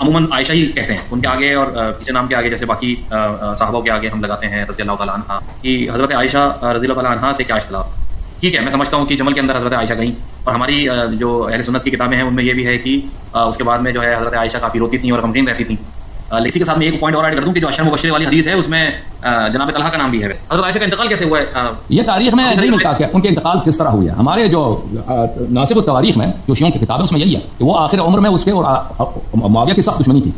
عموماً عائشہ ہی کہتے ہیں ان کے آگے اور پیچھے نام کے آگے، جیسے باقی صحابوں کے آگے ہم لگاتے ہیں رضی اللہ تعالیٰ عنہ، کہ حضرت عائشہ رضی اللہ تعالیٰ عنہ سے کیا اختلاف. ٹھیک ہے، میں سمجھتا ہوں کہ جمل کے اندر حضرت عائشہ گئیں، اور ہماری جو اہل سنت کی کتابیں ہیں ان میں یہ بھی ہے کہ اس کے بعد میں جو ہے حضرت عائشہ کافی روتی تھیں اور غمگین رہتی تھیں. اسی کے ساتھ میں ایک پوائنٹ اور ایڈ کر دوں کہ جو عشر مبشرہ والی حدیث ہے اس میں جناب طلحہ کا نام بھی ہے. حضرت عائشہ کا انتقال کیسے ہوا ہے؟ یہ تاریخ میں نہیں ملتا کہ ان کے انتقال کس طرح ہوئی ہے. ہمارے جو ناسخ التواریخ میں جو شیعوں کی کتابیں اس میں یہی ہے کہ وہ آخر عمر میں اس کے اور معاویہ کی سخت دشمنی تھی،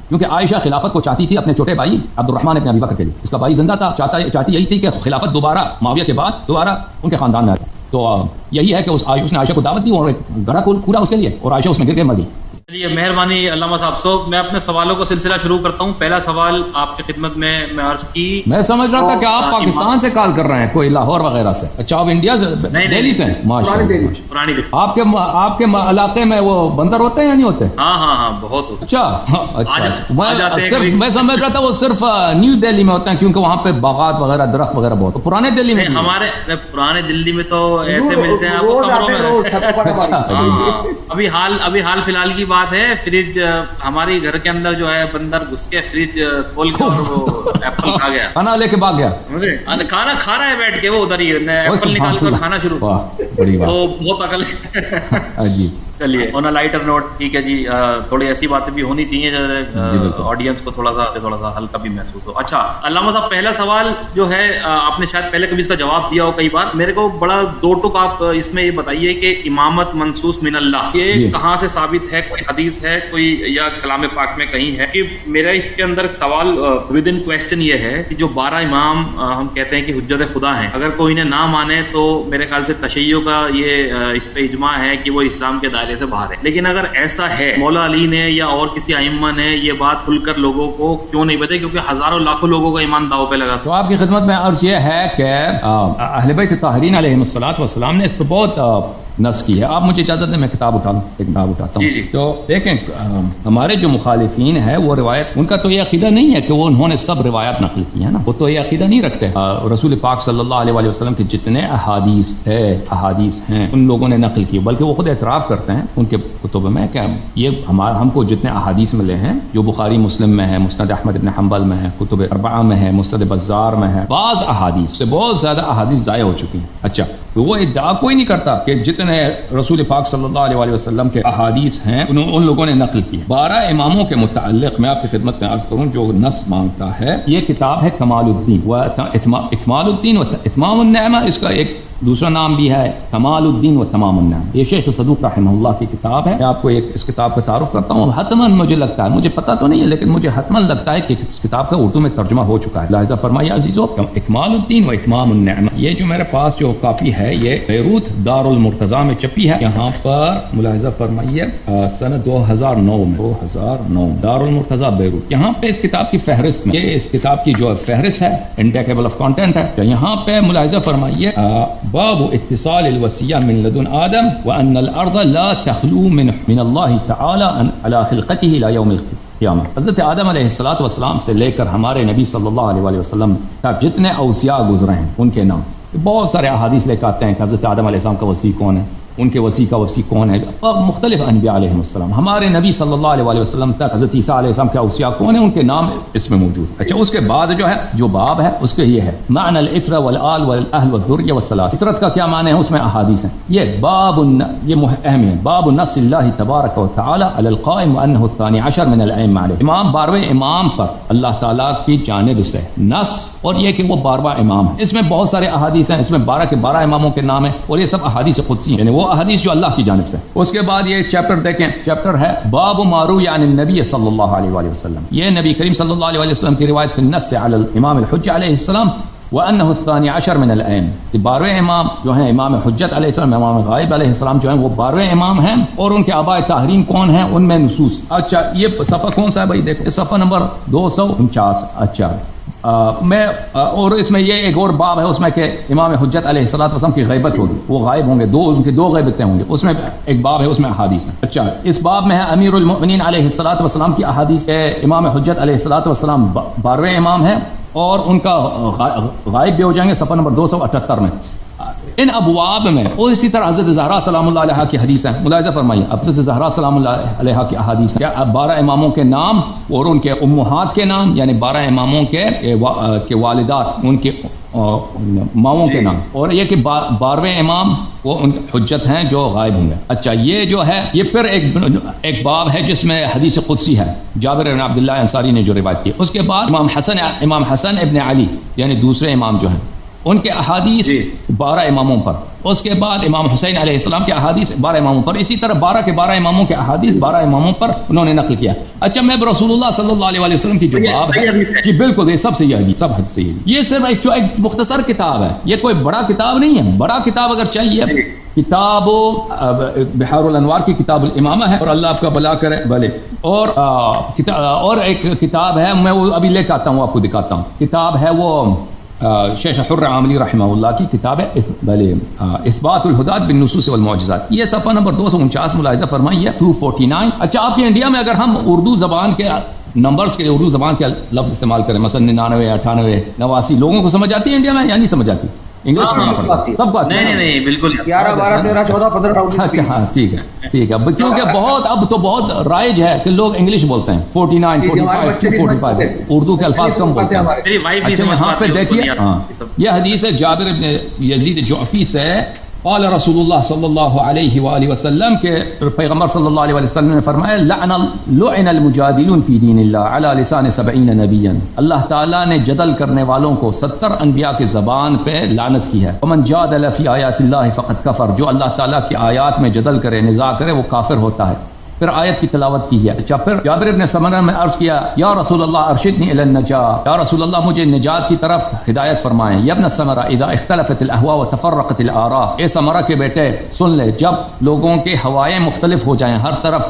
کیونکہ عائشہ خلافت کو چاہتی تھی اپنے چھوٹے بھائی عبد الرحمن ابن ابی بکر کے لیے. اس کا بھائی زندہ تھا، چاہتی یہی تھی کہ خلافت دوبارہ معاویہ کے بعد دوبارہ ان کے خاندان میں آتا. تو یہی ہے کہ اس نے عائشہ کو دعوت دی اور گڑھا کھولا اس کے لیے، اور عائشہ اس میں گر کے مر گئی. چلیے، مہربانی علامہ صاحب. میں اپنے سوالوں کا سلسلہ شروع کرتا ہوں. پہلا سوال آپ کی خدمت میں عرض کی. میں سمجھ رہا تھا کہ آپ پاکستان سے کال کر رہے ہیں، کوئی لاہور وغیرہ سے. اچھا، آپ انڈیا سے، دہلی سے؟ پرانی دہلی. آپ کے علاقے میں وہ بندر ہوتے ہیں یا نہیں ہوتے؟ ہاں بہت ہوتے. اچھا، میں سمجھ رہا تھا وہ صرف نیو دہلی میں ہوتے ہیں، کیونکہ وہاں پہ باغات وغیرہ درخت وغیرہ بہت. پرانے دلی میں ہمارے پرانے دلی میں تو ایسے ملتے ہیں ابھی حال فی الحال کی بات ہے. فریج ہماری گھر کے اندر جو ہے بندر گھس کے فریج کھول کے اور وہ ایپل کھا گیا، کھانا لے کے بھاگ گیا. کھانا کھا رہا ہے بیٹھ کے، وہ ادھر ہی ایپل نکال کر کھانا شروع. تو بہت عقل ہے. چلیے، آن اے لائٹر نوٹ. ٹھیک ہے جی، تھوڑی ایسی باتیں بھی ہونی چاہیے جو آڈینس کو تھوڑا سا ہلکا بھی محسوس ہو. اچھا علامہ صاحب، پہلا سوال جو ہے آپ نے شاید پہلے کبھی اس کا جواب دیا ہو کئی بار. میرے کو بڑا دو ٹوک آپ اس میں یہ بتائیے کہ امامت منصوص من اللہ یہ کہاں سے ثابت ہے؟ کوئی حدیث ہے کوئی یا کلام پاک میں کہیں ہے؟ کہ میرا اس کے اندر سوال ود ان کویسچن یہ ہے کہ جو 12 امام ہم کہتے ہیں کہ حجت خدا ہیں، اگر کوئی انہیں نہ مانے تو میرے خیال سے تشیع کا یہ اس پہ اجماع ہے کہ وہ اسلام کے دائرے سے باہر ہے. لیکن اگر ایسا ہے، مولا علی نے یا اور کسی ائمہ نے یہ بات کھل کر لوگوں کو کیوں نہیں بتائی؟ کیونکہ ہزاروں لاکھوں لوگوں کا ایمان داؤ پہ لگا. تو آپ کی خدمت میں عرض یہ ہے کہ اہل بیت الطاہرین علیہم الصلوۃ والسلام نے اس پہ بہت نص کی ہے. آپ مجھے اجازت دیں میں کتاب اٹھاتا ہوں. جی. تو دیکھیں، ہمارے جو مخالفین ہیں وہ روایت، ان کا تو یہ عقیدہ نہیں ہے کہ وہ انہوں نے سب روایات نقل کی ہیں نا، وہ تو یہ عقیدہ نہیں رکھتے. رسول پاک صلی اللہ علیہ وسلم کے جتنے احادیث ہیں ان لوگوں نے نقل کی، بلکہ وہ خود اعتراف کرتے ہیں ان کے کتب میں کہ یہ ہم کو جتنے احادیث ملے ہیں جو بخاری مسلم میں ہے، مسند احمد بن حنبل میں ہے، کتب اربعہ میں ہے، مسند بزار میں ہے، بعض احادیث سے بہت زیادہ احادیث ضائع ہو چکی ہیں. اچھا، تو وہ ادعا کوئی نہیں کرتا کہ جتنے رسول پاک صلی اللہ علیہ وسلم کے احادیث ہیں ان لوگوں نے نقل کی. 12 اماموں کے متعلق میں آپ کی خدمت میں عرض کروں جو نص مانگتا ہے، یہ کتاب ہے کمال الدین و اکمال الدین و اتمام النعمہ. اس کا ایک دوسرا نام بھی ہے کمال الدین و تمام النعمہ. یہ شیخ صدوق رحمہ اللہ کی کتاب ہے. میں آپ کو اس کتاب کا تعارف کرتا ہوں. حتماً مجھے لگتا ہے، مجھے پتہ تو نہیں ہے لیکن مجھے حتماً لگتا ہے کہ اس کتاب کا اردو میں ترجمہ ہو چکا ہے. لہذا فرمائیے عزیزو، اکمال الدین و اتمام النعمہ، یہ جو میرے پاس جو کاپی ہے یہ بیروت دار المرتضیٰ میں چھپی ہے. یہاں پر ملاحظہ فرمائیے سنہ 2009 دار المرتضیٰ بیروت. یہاں پہ اس کتاب کی فہرست میں، یہ اس کتاب کی جو فہرست ہے، انڈیکیبل آف کانٹینٹ ہے، یہاں پہ ملاحظہ فرمائیے باب اتصال الوصیہ من لدن آدم وان الارض لا تخلو من اللہ تعالی علی خلقته الى یوم القیامہ. حضرت آدم علیہ الصلوۃ والسلام سے لے کر ہمارے نبی صلی اللہ علیہ وسلم تک جتنے اوصیاء گزرے ہیں ان کے نام بہت سارے احادیث لے کے آتے ہیں کہ حضرت آدم علیہ السلام کا وصی کون ہے، ان کے وصی کا وصی کون ہے. مختلف انبیاء علیہ السلام، ہمارے نبی صلی اللہ علیہ وسلم تک حضرت عیسیٰ علیہ السلام کے اوصیاء کون ہیں، ان کے نام اس میں موجود. اچھا، اس کے بعد جو باب ہے اس کے یہ ہے معنی العطر والآل والاہل والذریہ والثلاث. عطرت کا کیا معنی ہے؟ اس میں احادیث ہیں. یہ باب یہ اہم ہے. باب نص اللہ تبارک و تعالی علی القائم وانہ الثانی عشر من الائمہ علیہ. امام 12ویں امام پر اللہ تعالیٰ کی جانب سے نص، اور یہ کہ وہ 12واں امام ہے. اس میں بہت سارے احادیث ہیں، اس میں 12 کے 12 اماموں کے نام ہیں، اور یہ سب احادیث قدسی ہیں، یعنی وہ احادیث جو اللہ کی جانب سے. اس کے بعد یہ چیپٹر دیکھیں، چیپٹر ہے باب ما روی عن النبی صلی اللہ علیہ وسلم. یہ نبی کریم صلی اللہ علیہ وسلم کی روایت فی النص علی الامام الحجہ علیہ السلام وانہ الثانی عشر من الائمہ. 12ویں امام جو ہیں امام حجت علیہ السلام، امام غائب علیہ السلام جو ہیں وہ 12ویں امام ہیں، اور ان کے آباء طاہرین کون ہیں ان میں نصوص. اچھا، یہ صفحہ کون سا ہے بھائی؟ دیکھو صفحہ نمبر 249. اچھا، میں اور اس میں یہ ایک اور باب ہے اس میں کہ امام حجت علیہ الصلوۃ والسلام کی غیبت ہوگی، وہ غائب ہوں گے، ان کی 2 غیبتیں ہوں گی. اس میں ایک باب ہے، اس میں احادیث ہیں. اچھا، اس باب میں ہے امیر المؤمنین علیہ الصلوۃ والسلام کی احادیث. امام حجت علیہ الصلوۃ والسلام 12ویں امام ہیں اور ان کا غائب بھی ہو جائیں گے. صفحہ نمبر 278 میں ان ابواب میں، اور اسی طرح حضرت زہرا سلام اللہ علیہ کی حدیث ہے، ملاحظہ فرمائیے حضرت زہرا سلام اللہ علیہ کی احادیث ہے، 12 اماموں کے نام اور ان کے امہات کے نام، یعنی 12 اماموں کے والدات، ان کے ماؤں کے نام، اور یہ کہ 12ویں امام وہ ان حجت ہیں جو غائب ہوں گے۔ اچھا یہ جو ہے یہ پھر ایک باب ہے جس میں حدیث قدسی ہے، جابر بن عبداللہ انصاری نے جو روایت کی۔ اس کے بعد امام حسن ابن علی یعنی دوسرے امام جو ہیں ان کے احادیث 12 اماموں پر، اس کے بعد امام حسین علیہ السلام کے احادیث 12 اماموں پر، اسی طرح 12 کے 12 اماموں کے احادیث 12 اماموں پر انہوں نے نقل کیا۔ اچھا میں رسول اللہ صلی اللہ علیہ وسلم کی جو باب ہے، جی بالکل یہ سب صحیح حدیث، سب حدیث صحیح ہے۔ یہ صرف ایک مختصر کتاب ہے، یہ کوئی بڑا کتاب نہیں ہے۔ بڑا کتاب اگر چاہیے کتاب بحار الانوار کی کتاب الامامہ ہے، اور اللہ آپ کا بھلا کرے بھلے، اور ایک کتاب ہے میں وہ ابھی لے کے آتا ہوں آپ کو دکھاتا ہوں، کتاب ہے وہ شیخ حر عاملی رحمہ اللہ کی کتاب ہے اثبات الہدات بالنصوص والمعجزات، یہ صفحہ نمبر 249 ملاحظہ فرمائیے 249۔ اچھا آپ کے انڈیا میں اگر ہم اردو زبان کے نمبرز کے اردو زبان کے لفظ استعمال کریں، مثلا 99 98 89، لوگوں کو سمجھ آتی ہے انڈیا میں یا نہیں سمجھ آتی؟ انگلش پڑھنا پڑتا ہے سب کو؟ نہیں بالکل 11 12 13 14 15۔ اچھا ہاں ٹھیک ہے کیونکہ اب تو بہت رائج ہے کہ لوگ انگلش بولتے ہیں، 49 45 245 اردو کے الفاظ کم بولتے ہیں۔ اچھا یہاں پہ دیکھیے یہ حدیث ہے جابر بن یزید جعفی سے، قال رسول اللہ صلی اللہ علیہ وآلہ وسلم کے پیغمبر صلی اللہ علیہ وسلم نے فرمایا لعن المجادلون فی دین اللہ علی لسان 70 نبیا، اللہ تعالیٰ نے جدل کرنے والوں کو 70 انبیاء کے زبان پہ لعنت کی ہے۔ ومن جادل فی آیات اللہ فقد کفر، جو اللہ تعالیٰ کی آیات میں جدل کرے نزاع کرے وہ کافر ہوتا ہے۔ پھر آیت کی تلاوت کی ہے۔ اچھا پھر جابر بن سمرہ نے عرض کیا یا رسول اللہ ارشدنی الی النجاۃ، یا رسول اللہ مجھے نجات کی طرف ہدایت فرمائیں۔ یا ابن سمرہ اذا اختلفت الاہواء وتفرقت الاراء، اے سمرہ کے بیٹے سن لے، جب لوگوں کے ہوائیں مختلف ہو جائیں، ہر طرف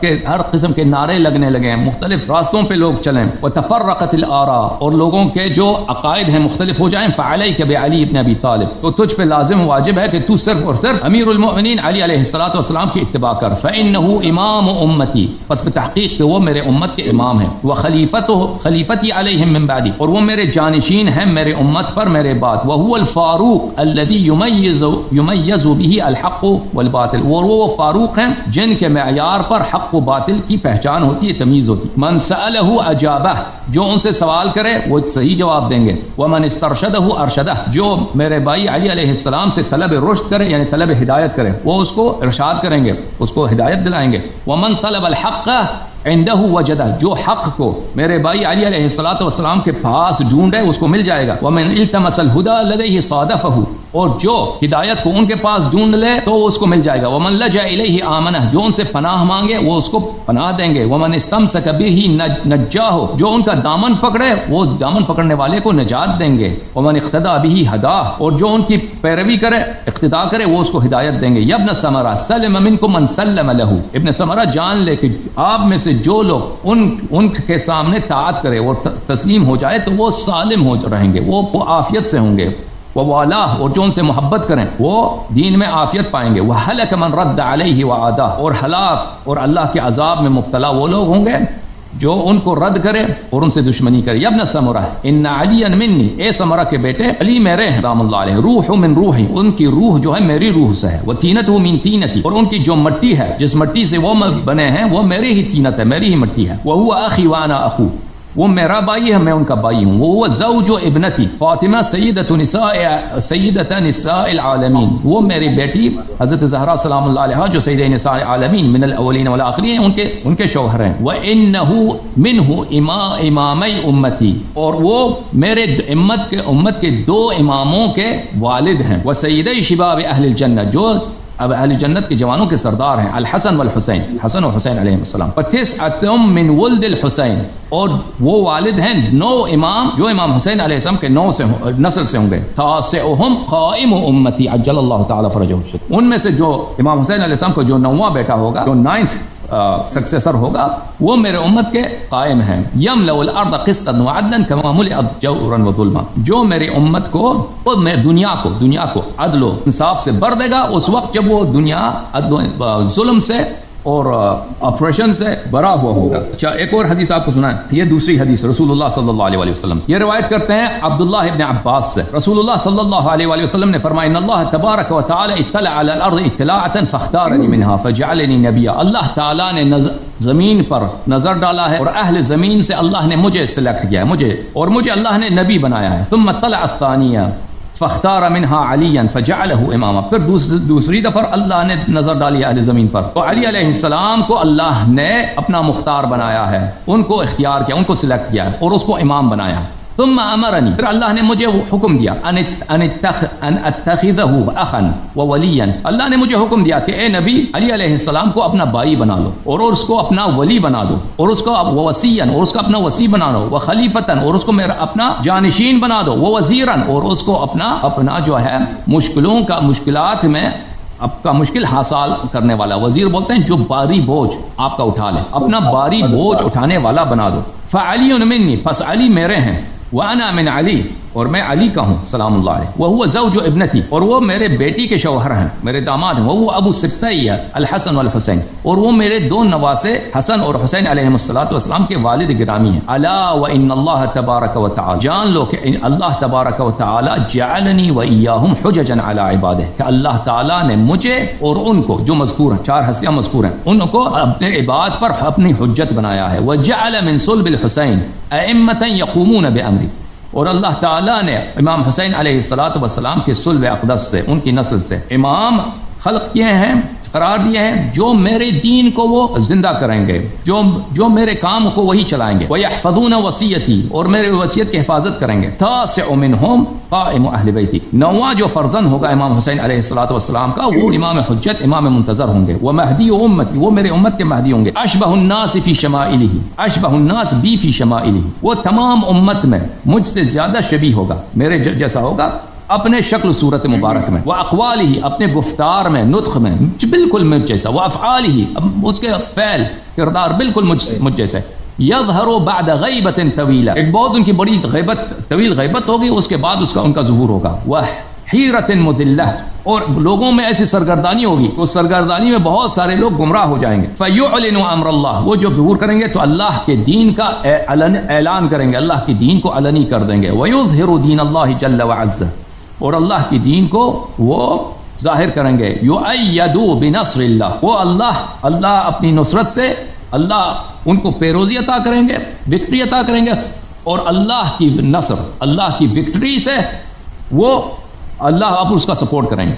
کے ہر قسم کے نعرے لگنے لگے، مختلف راستوں پہ لوگ چلیں، وتفرقت الاراء، اور لوگوں کے جو عقائد ہیں مختلف ہو جائیں، فعلیک بعلی ابن ابی طالب، تو تجھ پہ لازم واجب ہے کہ تو صرف اور صرف امیر المؤمنین علی علیہ الصلوۃ والسلام کی اتباع کر، فإنه امام امتی، پس بتحقیق کہ وہ میرے امت کے امام ہیں، وخلیفتی علیہم من بعدی، اور وہ میرے جانشین ہیں میرے امت پر میرے بعد، وهو الفاروق الذي يميز به الحق والباطل، وہ فاروق ہیں جن کے معیار پر حق و باطل کی پہچان ہوتی ہے، تمیز ہوتی ہے۔ من سألہ اجابہ، جو ان سے سوال کرے وہ صحیح جواب دیں گے۔ ومن استرشدہ ارشدہ، جو میرے بھائی علی علیہ السلام سے طلب رشد کرے یعنی طلب ہدایت کرے وہ اس کو ارشاد کریں گے، اس کو ہدایت دلائیں گے۔ ومن طلب الحق عندہ وجدہ، جو حق کو میرے بھائی علی علیہ الصلوۃ والسلام کے پاس ڈھونڈے اس کو مل جائے گا۔ ومن التمس الہدى لدیہ صادفہ، اور جو ہدایت کو ان کے پاس ڈھونڈ لے تو اس کو مل جائے گا۔ ومن لجأ الیہ آمنہ، جو ان سے پناہ مانگے وہ اس کو پناہ دیں گے۔ ومن استمسک بہ نجاہ، جو ان کا دامن پکڑے وہ اس دامن پکڑنے والے کو نجات دیں گے۔ ومن اقتدى بہ ہداہ، اور جو ان کی پیروی کرے اقتداء کرے وہ اس کو ہدایت دیں گے۔ یا ابن سمرہ سلم منکم من سلم لہ، ابن سمرہ جان لے کہ آپ میں سے جو لوگ ان کے سامنے طاعت کرے اور تسلیم ہو جائے تو وہ سالم ہو رہیں گے، وہ عافیت سے ہوں گے۔ ووالاہ، اور جو ان سے محبت کریں وہ دین میں عافیت پائیں گے۔ وہلک من رد علیہ وعادہ، اور ہلاک اور اللہ کے عذاب میں مبتلا وہ لوگ ہوں گے جو ان کو رد کرے اور ان سے دشمنی کرے۔ یا ابن سمرہ ان علی منی، اے سمرہ کے بیٹے علی میرے ہیں رحم اللہ علیہ، روح من روحی، ان کی روح جو ہے میری روح سے ہے، وطینتہ من طینتی، اور ان کی جو مٹی ہے جس مٹی سے وہ بنے ہیں وہ میری ہی طینت ہے، میری ہی مٹی ہے۔ وہو اخی وانا اخو، وہ میرا بھائی ہے میں ان کا بھائی ہوں۔ وہ زوج ابنتی فاطمہ سیدۃ نساء العالمین، وہ میری بیٹی حضرت زہرا سلام اللہ علیہا جو سید نساء العالمین من الاولین والآخرین ان کے شوہر ہیں۔ وانہ منہ امامی امتی، اور وہ میرے امت کے 2 اماموں کے والد ہیں۔ وسیدی شباب اہل الجنہ، جو اب اہل جنت کے جوانوں کے سردار ہیں، الحسن والحسین، حسن و حسین علیہ السلام۔ وتسعۃ من ولد الحسین، اور وہ والد ہیں 9 امام جو امام حسین علیہ السلام کے 9 سے نسل سے ہوں گے۔ تاسعہم قائم امتی عجل اللہ تعالی فرجہ الشریف، ان میں سے جو امام حسین علیہ السلام کو جو 9واں بیٹا ہوگا، جو 9th سکسیسر ہوگا، وہ میرے امت کے قائم ہیں۔ یملأ الارض قسطا وعدلا کما ملئت جورا وظلما، جو میری امت کو دنیا کو عدل و انصاف سے بھر دے گا اس وقت جب وہ دنیا عدل و ظلم سے اور آپریشن سے بھرا ہوا ہوگا. اچھا ایک اور حدیث آپ کو سنائیں. یہ دوسری حدیث رسول اللہ صلی اللہ علیہ وسلم سے. یہ روایت کرتے ہیں عبداللہ ابن عباس سے. رسول اللہ صلی اللہ علیہ وسلم نے فرمایا ان اللہ تبارک و تعالی اطلع علی الارض اطلاعا فاختارنی منها فجعلنی نبیا. اللہ تعالی نے زمین پر نظر ڈالا ہے اور اہل زمین سے اللہ نے مجھے سلیکٹ کیا ہے, مجھے اللہ نے نبی بنایا ہے. ثم طلع الثانیہ فاختار منها علیا فجعله اماما. پھر دوسری دفعہ اللہ نے نظر ڈالی اہل زمین پر تو علی علیہ السلام کو اللہ نے اپنا مختار بنایا ہے, ان کو اختیار کیا, ان کو سلیکٹ کیا ہے اور اس کو امام بنایا. ثم امرنی, پھر اللہ نے مجھے حکم دیا ان اتخذه اخا وولیا. اللہ نے مجھے حکم دیا کہ اے نبی علی علیہ السلام کو اپنا بھائی بنا لو اور اس کو اپنا ولی بنا دو اور اس کو وصیا اور اس کو اپنا وصی بنا لو, وخلیفتا اور اس کو میرا اپنا جانشین بنا دو, ووزیرا اور اس کو اپنا جو ہے مشکلات میں آپ کا مشکل حاصل کرنے والا. وزیر بولتے ہیں جو باری بوجھ آپ کا اٹھا لے, اپنا باری بوجھ اٹھانے والا بنا دو. فعلی منی, پس علی میرے ہیں, وانا من علی اور میں علی کا ہوں سلام اللہ علیہ. وہو زوج ابنتی اور وہ میرے بیٹی کے شوہر ہیں, میرے داماد ہیں. وہو ابو سبطی الحسن والحسین اور وہ میرے دو نواسے حسن اور حسین علیہم الصلوۃ والسلام کے والد گرامی ہیں. الا وان اللہ تبارک و تعالی, جان لو کہ اللہ تبارک و تعالی جعلنی وایاہم حججا علی عبادہ, کہ اللہ تعالی نے مجھے اور ان کو جو مذکور ہیں, چار ہستیاں مذکور ہیں, ان کو اپنے عباد پر اپنی حجت بنایا ہے. وجعل من صلب الحسین ائمۃ یقومون بامری, اور اللہ تعالیٰ نے امام حسین علیہ الصلوۃ والسلام کے صلب اقدس سے, ان کی نسل سے امام خلق کیے ہیں, قرار دیے ہیں, جو میرے دین کو وہ زندہ کریں گے, جو میرے کام کو وہی چلائیں گے. وَيَحْفَظُونَ وَصِيَّتِي اور میرے وصیت کی حفاظت کریں گے. تَاسِعُ مِنْهُمْ قَائِمُ أَهْلِ بَيْتِي, نواں جو فرزند ہوگا امام حسین علیہ الصلوۃ والسلام کا وہ امام حجت, امام منتظر ہوں گے. وَمَهْدِيُ أُمَّتِي وہ میرے امت کے مہدی ہوں گے. أَشْبَهُ النَّاسِ فِي شَمَائِلِهِ أَشْبَهُ النَّاسِ بِي فِي شَمَائِلِهِ وہ تمام امت میں مجھ سے زیادہ شبیہ ہوگا, میرے جیسا ہوگا اپنے شکل صورت مبارک میں. وَأَقْوَالِهِ اپنے گفتار میں, نطق میں بالکل مجھ جیسا. وَأَفْعَالِهِ اس کے فعل کردار بالکل مجھ جیسا. يَظْهَرُ بَعْدَ غَيْبَةٍ طَوِيلَةٍ ایک بہت ان کی بڑی طویل غیبت ہوگی, اس کے بعد ان کا ظہور ہوگا. وَحِيرَةٍ مُذِلَّةٍ اور لوگوں میں ایسی سرگردانی ہوگی, اس سرگردانی میں بہت سارے لوگ گمراہ ہو جائیں گے. فَيُعْلِنُ أَمْرَ اللَّهِ وہ جب ظہور کریں گے تو اللہ کے دین کا اعلان کریں گے, اللہ کے دین کو علنی کر دیں گے. وَيُظْهِرُ دِينَ اللَّهِ جَلَّ وَعَزَّ اور اللہ کی دین کو وہ ظاہر کریں گے. یؤیدوا بنصر اللہ وہ اللہ اپنی نصرت سے اللہ ان کو پیروزی عطا کریں گے, وکٹری عطا کریں گے, اور اللہ کی نصر, اللہ کی وکٹری سے وہ اللہ اب اس کا سپورٹ کریں گے.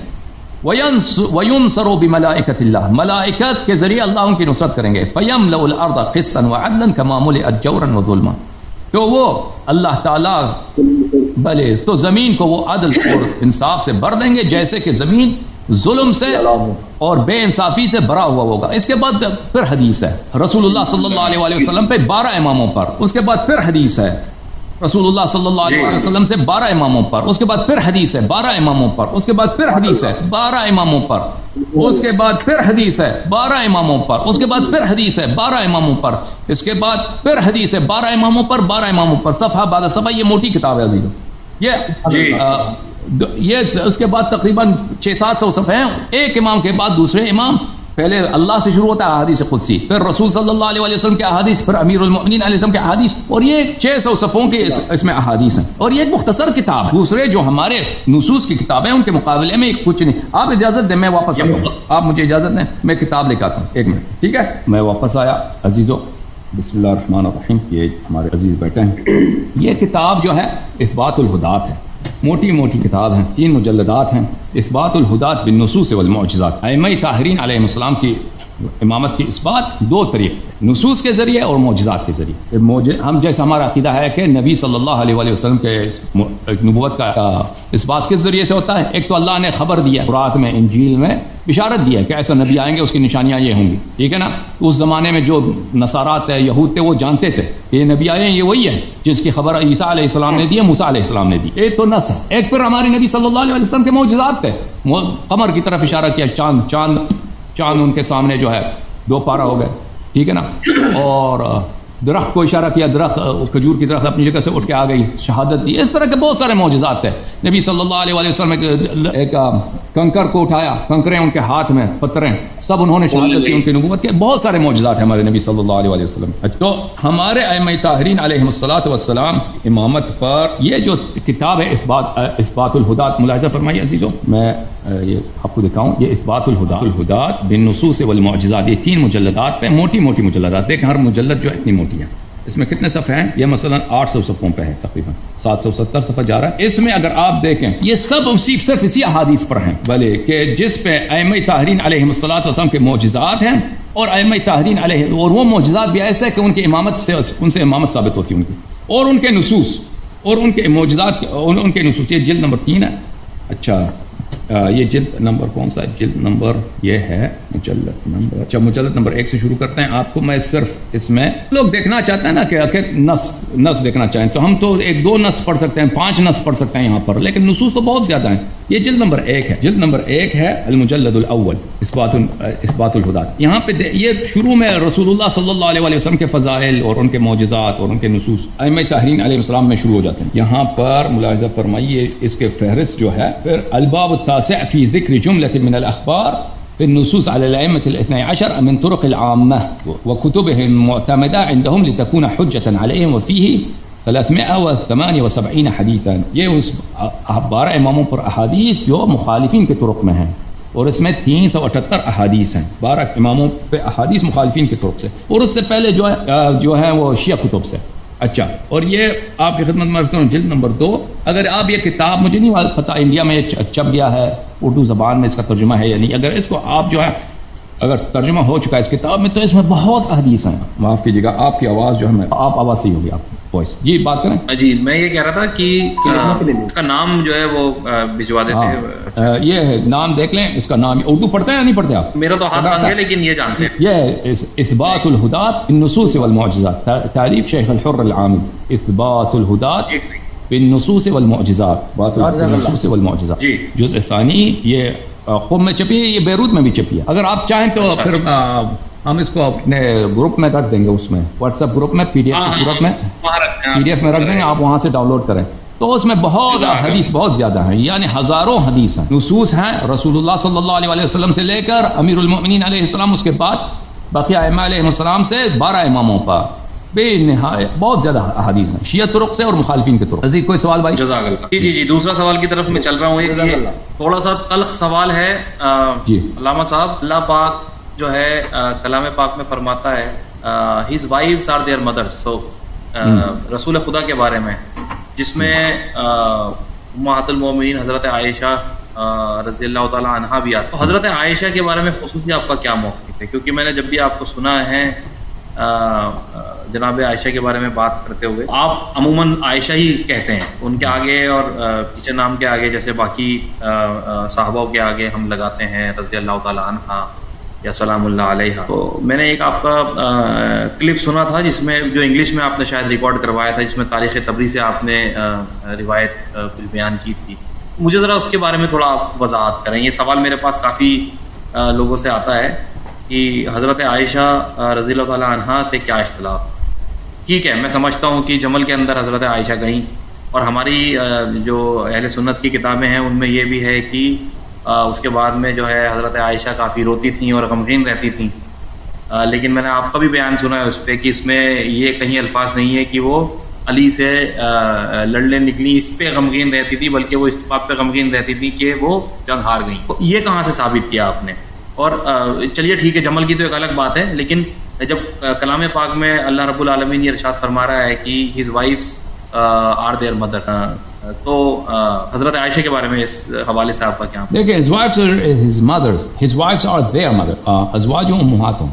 وَيُنصَرُ بِمَلَائِكَةِ اللَّهِ ملائکت کے ذریعے اللہ ان کی نصرت کریں گے. فَيَمْلَأُ الْأَرْضَ قِسْطًا وَعَدْلًا كَمَا مُلِئَتْ جَوْرًا وَظُلْمًا تو وہ اللہ تعالیٰ بھلے تو زمین کو وہ عدل اور انصاف سے بھر دیں گے جیسے کہ زمین ظلم سے اور بے انصافی سے بھرا ہوا ہوگا. اس کے بعد پھر حدیث ہے رسول اللہ صلی اللہ علیہ وسلم پہ 12 اماموں پر. اس کے بعد پھر حدیث ہے رسول اللہ صلی اللہ علیہ وسلم سے 12 اماموں پر. اس کے بعد پھر حدیث ہے 12 اماموں پر. اس کے بعد پھر حدیث ہے 12 اماموں پر. اس کے بعد پھر حدیث ہے 12 اماموں پر. اس کے بعد پھر حدیث ہے 12 اماموں پر. اس کے بعد پھر حدیث ہے 12 اماموں پر 12 اماموں پر. صفحہ بعد صفحہ یہ موٹی کتاب ہے عزیزو. یہ اس کے بعد تقریباً 600-700 صفحے ہیں. ایک امام کے بعد دوسرے امام. پہلے اللہ سے شروع ہوتا ہے احادیث قدسی, پھر رسول صلی اللہ علیہ وسلم کے احادیث, پھر امیر المؤمنین علیہ السلام کے احادیث, اور یہ 600 صفحوں کے اس میں احادیث ہیں. اور یہ ایک مختصر کتاب ہے. دوسرے جو ہمارے نصوص کی کتابیں ان کے مقابلے میں کچھ نہیں. آپ اجازت دیں میں واپس آتا ہوں, آپ مجھے اجازت دیں میں کتاب لے کے آتا ہوں. ایک منٹ ٹھیک ہے. میں واپس آیا عزیزو. بسم اللہ الرحمن الرحیم. یہ ہمارے عزیز بیٹھے ہیں. یہ کتاب جو ہے اثبات الہدات ہے. موٹی موٹی کتاب ہیں, 3 مجلدات ہیں. اثبات الہدات بالنصوص والمعجزات. ائمہ طاہرین علیہ السلام کی امامت کی اثبات 2 طریقے سے, نصوص کے ذریعے اور معجزات کے ذریعے. ہم جیسا ہمارا عقیدہ ہے کہ نبی صلی اللہ علیہ وسلم کے نبوت کا اثبات کس ذریعے سے ہوتا ہے. ایک تو اللہ نے خبر دیا قرآن میں, انجیل میں بشارت دیا کہ ایسا نبی آئیں گے, اس کی نشانیاں یہ ہوں گی. ٹھیک ہے نا. اس زمانے میں جو نصارات تھے, یہود تھے, وہ جانتے تھے کہ یہ نبی آئے ہیں, یہ وہی ہے جس کی خبر عیسیٰ علیہ السلام نے دی, موسیٰ علیہ السلام نے دی. ایک تو نص ہے. ایک پھر ہمارے نبی صلی اللہ علیہ وسلم کے معجزات تھے. قمر کی طرف اشارہ کیا, چاند ان کے سامنے جو ہے 2 پارہ ہو گئے. ٹھیک ہے نا. اور درخت کو اشارہ کیا، درخت کھجور کی درخت اپنی جگہ سے اٹھ کے آ گئی، شہادت دی. اس طرح کے بہت سارے معجزات تھے. نبی صلی اللہ علیہ وسلم ایک کنکر کو اٹھایا، کنکریں ان کے ہاتھ میں، پتھریں، سب انہوں نے شہادت دی ان کی نبوت کے. بہت سارے معجزات ہیں ہمارے نبی صلی اللہ علیہ وسلم. تو ہمارے ائمہ طاہرین علیہم الصلوۃ والسلام امامت پر یہ جو کتاب ہے اثبات الہدات، ملاحظہ فرمائیے عزیزو، میں یہ آپ کو دکھاؤں، یہ اثبات الہدات بالنصوص والمعجزات، یہ 3 مجلدات پہ، موٹی موٹی مجلدات. دیکھیں ہر مجلد جو ہے اتنی موٹی ہے. اس میں کتنے صفحے ہیں؟ یہ مثلا 800 صفحوں پہ ہے، تقریباً 770 صفحہ جا رہا ہے. اس میں اگر آپ دیکھیں یہ سب صرف اسی احادیث پر ہیں، بھلے کہ جس پہ ائمہ طاہرین علیہم الصلوۃ والسلام کے معجزات ہیں، اور ائمہ طاہرین علیہ، اور وہ معجزات بھی ایسے ہیں کہ ان کی امامت سے، ان سے امامت ثابت ہوتی ہے ان کی، اور ان کے نصوص اور ان کے معجزات، ان کے نصوص. یہ جلد نمبر 3 ہے. اچھا یہ جلد نمبر کون سا ہے؟ جلد نمبر یہ ہے مجلد نمبر، اچھا مجلد نمبر 1 سے شروع کرتے ہیں. آپ کو میں صرف اس میں لوگ دیکھنا چاہتے ہیں نا کہ آخر نص دیکھنا چاہیں تو ہم تو 1-2 نص پڑھ سکتے ہیں، 5 نص پڑھ سکتے ہیں یہاں پر، لیکن نصوص تو بہت زیادہ ہیں. یہ جلد نمبر 1 ہے. جلد نمبر 1 ہے المجلد الاول اثبات الہدات. یہاں پہ یہ شروع میں رسول اللہ صلی اللہ علیہ وسلم کے فضائل اور ان کے معجزات اور ان کے نصوص ائمہ طاہرین علیہ السلام میں شروع ہو جاتے ہیں. یہاں پر ملاحظہ فرمائیے اس کے فہرست جو ہے، پھر الباب التاسع فی ذکر جملة من الاخبار في النصوص على الائمة الاثني عشر من طرق العامة وكتبهم المعتمدة عندهم لتكون حجة عليهم، وفيه 378 حدیثا. یہ اس 12 اماموں پر احادیث جو مخالفین کے طرق میں ہیں، اور اس میں 378 احادیث ہیں. 12 اماموں پہ احادیث مخالفین کے طرق سے، اور اس سے پہلے جو ہے وہ شیعہ کتب سے. اچھا، اور یہ آپ کی خدمت میں عرض کروں جلد نمبر 2. اگر آپ یہ کتاب، مجھے نہیں پتا انڈیا میں یہ چھپ گیا ہے اردو زبان میں، اس کا ترجمہ ہے یا نہیں، اگر اس کو آپ جو ہے اگر ترجمہ ہو چکا ہے اس کتاب میں، تو اس میں بہت احادیث ہیں. معاف کیجیے گا، آپ کی آواز جو ہے، آپ آواز صحیح ہوگی، آپ وائس. جی بات کریں. جی میں یہ کہہ رہا تھا کہ اس کا نام جو ہے وہ بھجوا دیتے. یہ ہے نام دیکھ لیں اس کا نام. اردو پڑھتے ہیں یا نہیں پڑھتے آپ؟ میرا تو ہاتھ بند ہے لیکن یہ جانتے ہیں. یہ ہے اثبات الہدات بالنصوص والمعجزات، تعریف شیخ الحر العامل. اثبات الہدات بالنصوص والمعجزات، بالنصوص والمعجزات، جزء ثانی. یہ قم میں چھپی ہے، یہ بیروت میں بھی چھپی ہے. اگر آپ چاہیں تو پھر ہم اس کو اپنے گروپ میں رکھ دیں گے، اس میں واٹس ایپ گروپ میں PDF کی صورت میں PDF میں رکھ دیں گے، آپ وہاں سے ڈاؤن لوڈ کریں. تو اس میں بہت حدیث بہت زیادہ ہیں، یعنی ہزاروں حدیث ہیں، نصوص ہیں رسول اللہ صلی اللہ علیہ وسلم سے لے کر امیر المؤمنین علیہ السلام، اس کے بعد بقیہ ائمہ علیہ السلام سے 12 اماموں پر بے نہایت بہت زیادہ احادیث ہیں، شیعہ طرق سے اور مخالفین کے طرق. عزیز کوئی سوال بھائی؟ جزاک اللہ. جی دوسرا سوال کی طرف میں چل رہا ہوں. ایک تھوڑا سا تلخ سوال ہے. جی علامہ صاحب، اللہ پاک جو ہے کلام پاک میں فرماتا ہے his wives are their mothers. so رسول خدا کے بارے میں، جس میں امہات المومنین حضرت عائشہ رضی اللہ تعالیٰ عنہا بھی آتا. تو حضرت عائشہ کے بارے میں خصوصی آپ کا کیا موقف ہے؟ کیونکہ میں نے جب بھی آپ کو سنا ہے جناب عائشہ کے بارے میں بات کرتے ہوئے، آپ عموماً عائشہ ہی کہتے ہیں. ان کے آگے اور پیچھے نام کے آگے جیسے باقی صحابہ کے آگے ہم لگاتے ہیں رضی اللہ تعالیٰ عنہا یا سلام اللہ علیہ. تو میں نے ایک آپ کا کلپ سنا تھا جس میں، جو انگلش میں آپ نے شاید ریکارڈ کروایا تھا، جس میں تاریخ تبری سے آپ نے روایت کچھ بیان کی تھی. مجھے ذرا اس کے بارے میں تھوڑا آپ وضاحت کریں. یہ سوال میرے پاس کافی لوگوں سے آتا ہے کہ حضرت عائشہ رضی اللہ تعالیٰ عنہا سے کیا اختلاف. ٹھیک ہے، میں سمجھتا ہوں کہ جمل کے اندر حضرت عائشہ گئیں، اور ہماری جو اہل سنت کی کتابیں ہیں ان میں یہ بھی ہے کہ اس کے بعد میں جو ہے حضرت عائشہ کافی روتی تھیں اور غمگین رہتی تھیں. لیکن میں نے آپ کا بھی بیان سنا ہے اس پہ کہ اس میں یہ کہیں الفاظ نہیں ہے کہ وہ علی سے لڑنے نکلی اس پہ غمگین رہتی تھی، بلکہ وہ اس بات پہ غمگین رہتی تھی کہ وہ جنگ ہار گئیں. یہ کہاں سے ثابت کیا آپ نے؟ اور چلیے ٹھیک ہے، جمل کی تو ایک الگ بات ہے، لیکن جب کلام پاک میں اللہ رب العالمین یہ ارشاد فرما رہا ہے کہ his wives are their mother، تو حضرت عائشہ کے بارے میں اس حوالے سے آپ کا کیا؟ دیکھیں، his wives are his mothers، his wives are their mother، ازواجهم امہاتهم.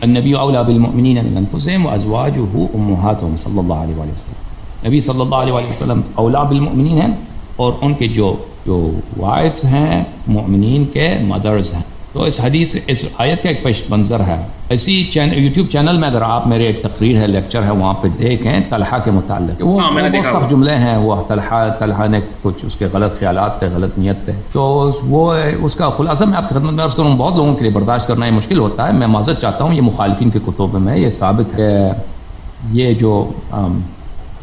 النبی اولیٰ بالمؤمنین من انفسهم وازواجه امہاتهم صلی اللہ علیہ وسلم. نبی صلی اللہ علیہ وسلم اولیٰ بالمؤمنین ہیں، اور ان کے جو وائفز ہیں مؤمنین کے مدرز ہیں. تو اس حدیث، اس آیت کا ایک پش منظر ہے. اسی یوٹیوب چینل میں اگر آپ میرے ایک تقریر ہے، لیکچر ہے، وہاں پہ دیکھیں طلحہ کے متعلق، وہ بہت سخت جملے ہیں. وہ طلحہ نے کچھ اس کے غلط خیالات تھے، غلط نیت تھے. تو وہ اس کا خلاصہ میں آپ کی خدمت میں عرض کروں. بہت لوگوں کے لیے برداشت کرنا یہ مشکل ہوتا ہے، میں معذرت چاہتا ہوں. یہ مخالفین کے کتب میں یہ ثابت ہے یہ جو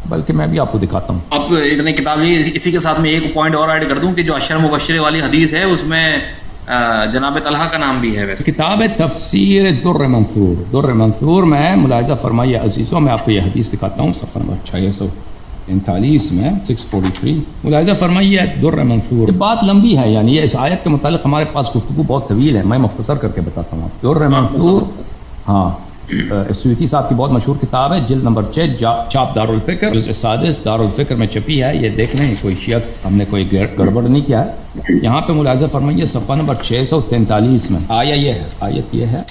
بلکہ میں بھی آپ کو دکھاتا ہوں. اب اتنے کتاب اسی کے ساتھ میں ایک پوائنٹ اور ایڈ کر دوں کہ جو اشر مبشر والی حدیث ہے اس میں جناب طلحہ کا نام بھی ہے. ویسے کتاب ہے تفسیر در منثور. در منثور میں ملاحظہ فرمائیے عزیزوں، میں آپ کو یہ حدیث دکھاتا ہوں صفحہ نمبر 643 میں 643. ملاحظہ فرمائیے در منثور. یہ بات لمبی ہے، یعنی اس آیت کے متعلق ہمارے پاس گفتگو بہت طویل ہے، میں مختصر کر کے بتاتا ہوں. در منثور ہاں سیوطی صاحب کی بہت مشہور کتاب ہے، جلد نمبر 6، چھاپ دارالفکر، جزء سادس دارالفکر میں چھپی ہے. یہ دیکھ لیں، کوئی شیعت ہم نے کوئی گڑبڑ نہیں کیا ہے. یہاں پہ ملاحظہ فرمائیے صفحہ نمبر 643 میں آیت یہ ہے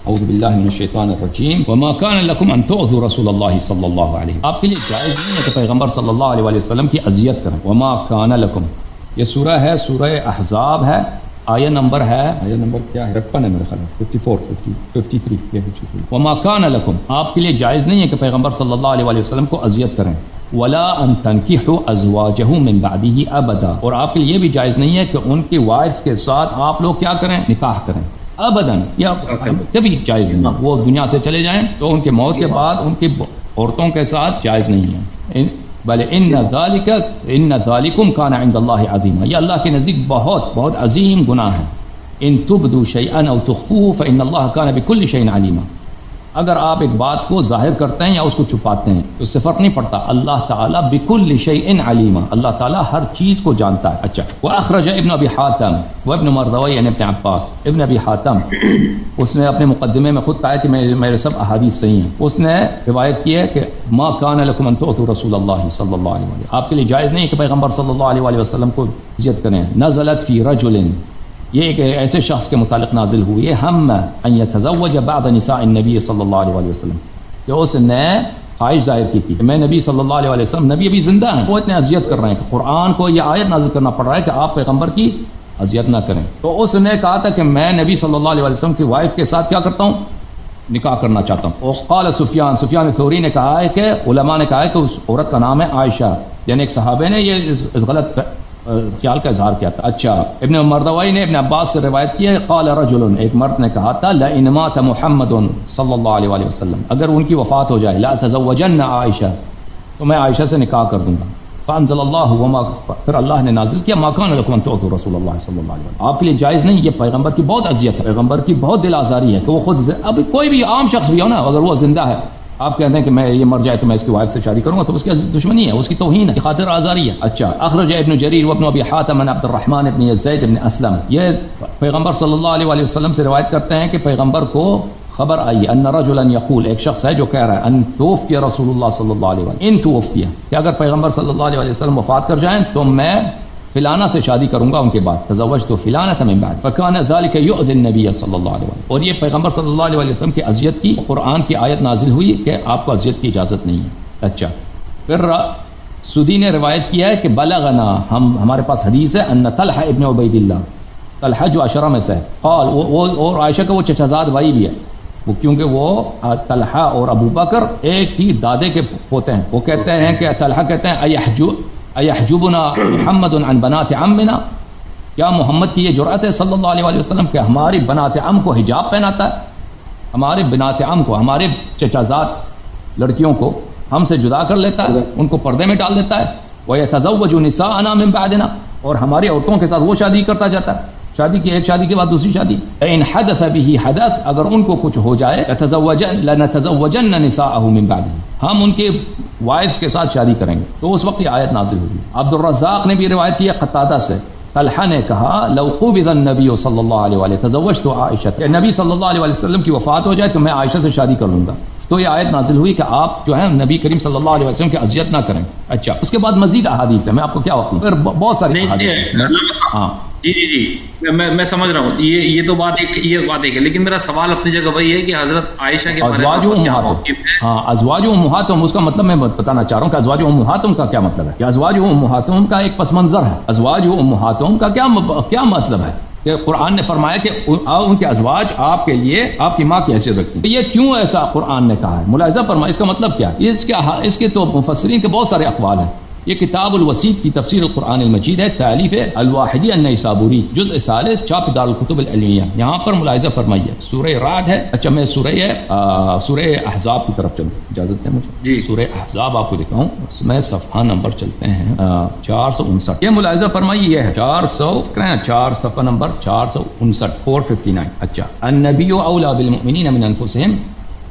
اعوذ باللہ من الشیطان الرجیم وما کان لکم ان تؤذوا رسول اللہ صلی اللہ علیہ وسلم. آپ کے لیے جائز نہیں ہے کہ پیغمبر صلی اللہ علیہ وسلم کی اذیت کریں. وما کان لکم، یہ سورہ ہے، سورہ احزاب ہے، آیت نمبر کیا ہے 53 ہے میرے خیال میں 53. وما کان لکم، آپ کے لیے جائز نہیں ہے کہ پیغمبر صلی اللہ علیہ وسلم کو اذیت کریں. ولا ان تنکحوا ازواجہ من بعدہ ابدا، اور آپ کے لیے یہ بھی جائز نہیں ہے کہ ان کی وائفز کے ساتھ آپ لوگ کیا کریں، نکاح کریں. ابداً، یا کبھی جائز نہیں. وہ دنیا سے چلے جائیں تو ان کے موت کے بعد ان کی عورتوں کے ساتھ جائز نہیں ہے. بل ان ذالکم کان عند اللہ عظیما، یہ اللہ کے نزدیک بہت بہت عظیم گناہ ہے. ان تبدوا شیئا او تخفوه فان اللہ کان بكل شیء علیما. اگر آپ ایک بات کو ظاہر کرتے ہیں یا اس کو چھپاتے ہیں تو اس سے فرق نہیں پڑتا، اللہ تعالیٰ بكل شیء علیما، اللہ تعالیٰ ہر چیز کو جانتا ہے. اچھا، واخرج ابن ابی حاتم وابن مردوی عن ابن عباس. ابن ابی حاتم اس نے اپنے مقدمے میں خود کہا ہے کہ میرے سب احادیث صحیح ہیں. اس نے روایت کی ہے کہ ما کان لکم ان تؤذوا رسول اللہ صلی اللہ علیہ وسلم، آپ کے لیے جائز نہیں کہ پیغمبر صلی اللہ علیہ وسلم کو اذیت کریں. نزلت فی رجل، یہ ایک ایسے شخص کے متعلق نازل ہوئی ہے، ہم ان یتزوج بعض نساء النبی صلی اللہ علیہ وسلم، کہ اس نے خواہش ظاہر کی تھی کہ میں نبی صلی اللہ علیہ وسلم، نبی ابھی زندہ ہیں، وہ اتنے اذیت کر رہے ہیں کہ قرآن کو یہ آیت نازل کرنا پڑ رہا ہے کہ آپ پیغمبر کی اذیت نہ کریں. تو اس نے کہا تھا کہ میں نبی صلی اللہ علیہ وسلم کی وائف کے ساتھ کیا کرتا ہوں، نکاح کرنا چاہتا ہوں. وقال سفیان ثوری نے کہا ہے کہ علماء نے کہا ہے کہ اس عورت کا نام ہے عائشہ، یعنی ایک صحابہ نے یہ اس غلط خیال کا اظہار کیا تھا. اچھا، ابن مردوی نے ابن عباس سے روایت کی ہے، قال رجل، ایک مرد نے کہا تھا، لئن مات محمد صلی اللہ علیہ وسلم، اگر ان کی وفات ہو جائے، لا تزوجن عائشہ، تو میں عائشہ سے نکاح کر دوں گا. فانزل اللہ وما، پھر اللہ نے نازل کیا ما کان لکم ان تؤذوا رسول اللہ صلی اللہ علیہ وسلم، آپ کے لیے جائز نہیں، یہ پیغمبر کی بہت اذیت ہے، پیغمبر کی بہت دل آزاری ہے کہ وہ خود اب کوئی بھی عام شخص بھی ہو نا، اگر وہ زندہ ہے، آپ کہتے ہیں کہ میں یہ مر جائے تو میں اس کی وائف سے شادی کروں گا، تو اس کی دشمنی ہے، اس کی توہین ہے، خاطر آزاری ہے. اچھا، اخرج ابن جریر وابن ابی حاتم عن عبد الرحمن ابن زید ابن اسلم، یہ پیغمبر صلی اللہ علیہ وسلم سے روایت کرتے ہیں کہ پیغمبر کو خبر آئی ان رجلا یقول، ایک شخص ہے جو کہہ رہا ہے، ان توفی رسول اللہ صلی اللہ علیہ وسلم، ان توفی، کہ اگر پیغمبر صلی اللہ علیہ وسلم وفات کر جائیں تو میں فلانا سے شادی کروں گا ان کے بعد. تزوجت فلانة من بعد فكان ذلك يؤذي النبي صلی اللہ علیہ وسلم، اور یہ پیغمبر صلی اللہ علیہ وسلم کی اذیت کی قرآن کی آیت نازل ہوئی کہ آپ کو اذیت کی اجازت نہیں ہے. اچھا، پھر سدی نے روایت کیا ہے کہ بلغنا، ہمارے پاس حدیث ہے، ان طلحہ ابن عبید اللہ، طلحہ جو عشرہ میں سے ہے، قال، وہ اور عائشہ کا وہ چچازاد بھائی بھی ہے، وہ کیونکہ وہ طلحہ اور ابو بکر ایک ہی دادے کے پوتے ہیں. وہ کہتے ہیں کہ طلحہ کہتے ہیں ایحجبنا محمد عن بنات عمنا، کیا محمد کی یہ جرأت ہے صلی اللہ علیہ وسلم کہ ہماری بنات عم کو حجاب پہناتا ہے، ہمارے بنات عم کو، ہمارے چچازاد لڑکیوں کو ہم سے جدا کر لیتا ہے، ان کو پردے میں ڈال دیتا ہے. وَيَتَزَوَّجُ نِسَاءَنَا مِن بَعْدِنَا، اور ہماری عورتوں کے ساتھ وہ شادی کرتا جاتا ہے، شادی کی ایک شادی کے بعد دوسری شادی. ان حدث به حدث، اگر ان کو کچھ ہو جائے، لنتزوجن نساءه من بعده، ہم ان کے وائفز کے ساتھ شادی کریں گے. تو اس وقت یہ آیت نازل ہوئی. عبد الرزاق نے بھی روایت کی ہے قتادہ سے، طلحہ نے کہا لو قبض النبی صلی اللہ علیہ وسلم تزوجت عائشہ، کہ نبی صلی اللہ علیہ وسلم کی وفات ہو جائے تو میں عائشہ سے شادی کر لوں گا. تو یہ آیت نازل ہوئی کہ آپ جو ہے نبی کریم صلی اللہ علیہ وسلم کی اذیت نہ کریں. اچھا، اس کے بعد مزید احادیث ہے، میں آپ کو کیا وقت دوں، بہت ساری احادیث. ہاں جی میں سمجھ رہا ہوں، یہ تو بات ایک ہے، لیکن میرا سوال اپنی جگہ وہی ہے کہ حضرت عائشہ کے ازواج امہاتم، ہاں ازواج امہاتم، اس کا مطلب میں بتانا چاہ رہا ہوں کہ ازواج امہاتم کا کیا مطلب ہے. یہ ازواج امہاتم کا ایک پس منظر ہے. ازواج امہاتم کا کیا مطلب ہے کہ قرآن نے فرمایا کہ ان کے ازواج آپ کے لیے آپ کی ماں کی حیثیت رکھتی ہیں. یہ کیوں ایسا قرآن نے کہا ہے، ملاحظہ فرمائے اس کا مطلب کیا ہے. اس کے تو مفسرین کے بہت سارے اقوال ہیں. یہ کتاب الوسیط فی تفسیر القرآن المجید ہے، تالیف الواحدی النیسابوری، جزء ثالث، چھاپ دار الکتب العلمیہ۔ یہاں پر ملاحظہ فرمائیے سورہ رعد ہے، اچھا میں سورہ احزاب کی طرف چلوں، اجازت ہے مجھے جی سورہ احزاب آپ کو دکھاؤں، اس میں صفحہ نمبر چلتے ہیں 459۔ یہ ملاحظہ فرمائیے، یہ ہے 400 صفحہ نمبر 459 459۔ اچھا، النبی اولی بالمؤمنین من انفسہم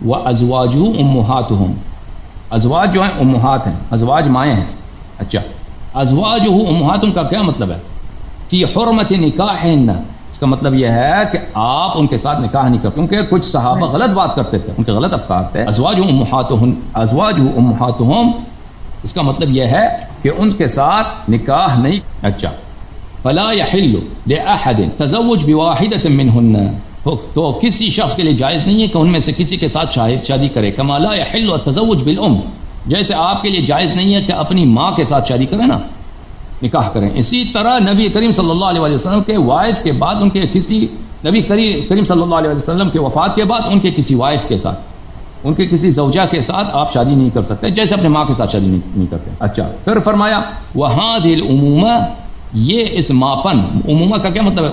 وازواجہ امہاتہم، ازواج جو ہیں امہات ہیں، ازواج مائیں ہیں۔ اچھا، ازواجہ امہاتہم کا کیا مطلب ہے؟ فی حرمت نکاحہن، اس کا مطلب یہ ہے کہ آپ ان کے ساتھ نکاح نہیں کرتے، کیونکہ کچھ صحابہ غلط بات کرتے تھے، ان کے غلط افکار تھے۔ ازواجہ امہاتہم، اس کا مطلب یہ ہے کہ ان کے ساتھ نکاح نہیں۔ اچھا، فلا یحل لأحد تزوج بواحدۃ منہن، تو کسی شخص کے لیے جائز نہیں ہے کہ ان میں سے کسی کے ساتھ شادی کرے۔ کما لا یحل التزوج بالام، جیسے آپ کے لیے جائز نہیں ہے کہ اپنی ماں کے ساتھ شادی کریں نا، نکاح کریں۔ اسی طرح نبی کریم صلی اللہ علیہ وسلم کے وائف کے بعد ان کے کسی نبی کریم صلی اللہ علیہ وسلم کے وفات کے بعد ان کے کسی وائف کے ساتھ، ان کے کسی زوجہ کے ساتھ آپ شادی نہیں کر سکتے، جیسے اپنے ماں کے ساتھ شادی نہیں کرتے۔ اچھا، پھر فرمایا وہذہ الامومہ، یہ اس ماپن، امومہ کا کیا مطلب ہے؟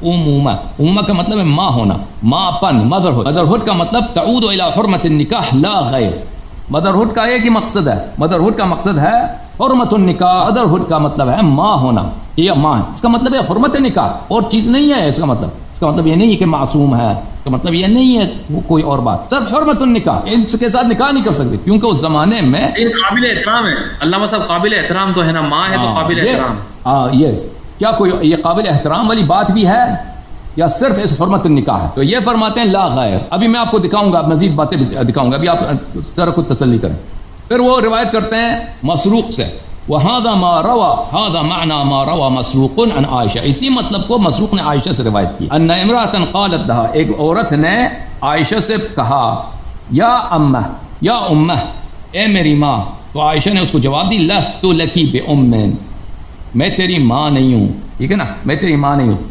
امومہ کا مطلب ہے ماں ہونا، ماپن، مدرہڈ کا مطلب تعود الی حرمت النکاح لا غیر۔ مدرہڈ کا ایک ہی مقصد ہے، مدرہڈ کا مقصد ہے حرمت النکاح، مدرہڈ کا مطلب ہے ماں ہونا، یہ ماں ہے، اس کا مطلب ہے حرمت نکاح، اور چیز نہیں ہے اس کا مطلب یہ نہیں ہے کہ معصوم ہے، اس کا مطلب یہ نہیں ہے وہ کوئی اور بات، صرف حرمت النکاح، ان کے ساتھ نکاح نہیں کر سکتے، کیونکہ اس زمانے میں قابل احترام ہے۔ علامہ صاحب قابل احترام تو ہے نا، ماں ہے تو قابل احترام۔ یہ کیا کوئی یہ قابل احترام والی بات بھی ہے یا صرف اس حرمت النکاح ہے؟ تو یہ فرماتے ہیں لا غیر۔ ابھی میں آپ کو دکھاؤں گا، مزید باتیں دکھاؤں گا، ابھی آپ ذرا خود تسلی کریں۔ پھر وہ روایت کرتے ہیں مسروق سے، وَهَذَا مَا رَوَى هَذَا مَعْنَى مَا رَوَى مَسْرُوقٌ عَنْ عائشہ، اسی مطلب کو مسروق نے عائشہ سے روایت کی۔ أَنَّ امْرَأَةً قَالَتْ لَهَا، ایک عورت نے عائشہ سے کہا یا امہ، یا امہ، اے میری ماں، تو عائشہ نے اس کو جواب دی لَسْتُ لَكِ بِأُمٍّ، میں تیری ماں نہیں ہوں، ٹھیک ہے نا، میں تیری ماں نہیں ہوں۔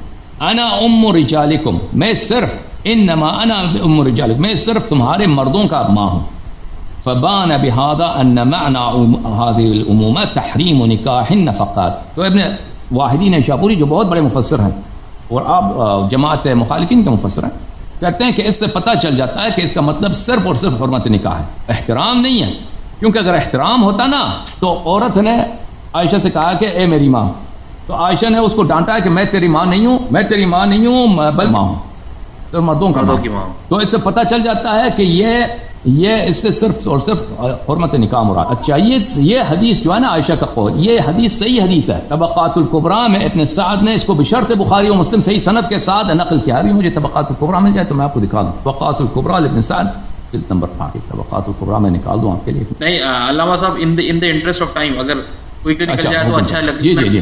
انا ام رجالکم، میں صرف انما انا ام رجالکم، میں صرف تمہارے مردوں کا ماں ہوں۔ فبان بهذا ان معنى هذه الامومه تحریم نکاح النفقات۔ تو ابن واحدی نیشابوری جو بہت بڑے مفسر ہیں اور آپ جماعت مخالفین کے مفسر ہیں، کہتے ہیں کہ اس سے پتہ چل جاتا ہے کہ اس کا مطلب صرف اور صرف حرمت نکاح ہے، احترام نہیں ہے، کیونکہ اگر احترام ہوتا نا تو عورت نے عائشہ سے کہا کہ اے میری ماں، تو عائشہ نے اس کو ڈانٹا ہے کہ میں تیری ماں نہیں ہوں، میں تیری ماں نہیں ہوں، میں بل ماں ہوں، تو مردوں کا ماں۔ تو اس سے پتہ چل جاتا ہے کہ یہ اس سے صرف اور صرف حرمت نکاح مراد۔ اچھا، یہ حدیث جو ہے نا عائشہ کا قول، یہ حدیث صحیح حدیث ہے، طبقات الکبریٰ میں ابن سعد نے اس کو بشرط بخاری و مسلم صحیح سند کے ساتھ نقل کیا۔ ابھی مجھے طبقات الکبریٰ مل جائے تو میں آپ کو دکھا دوں، طبقات الکبریٰ ابن سعد جلد نمبر 5، طبقات الکبریٰ میں نکال دوں آپ کے لیے۔ نہیں علامہ صاحب، ان دی انٹرسٹ آف ٹائم اگر کوئی نکل جائے تو اچھا لگتا ہے۔ جی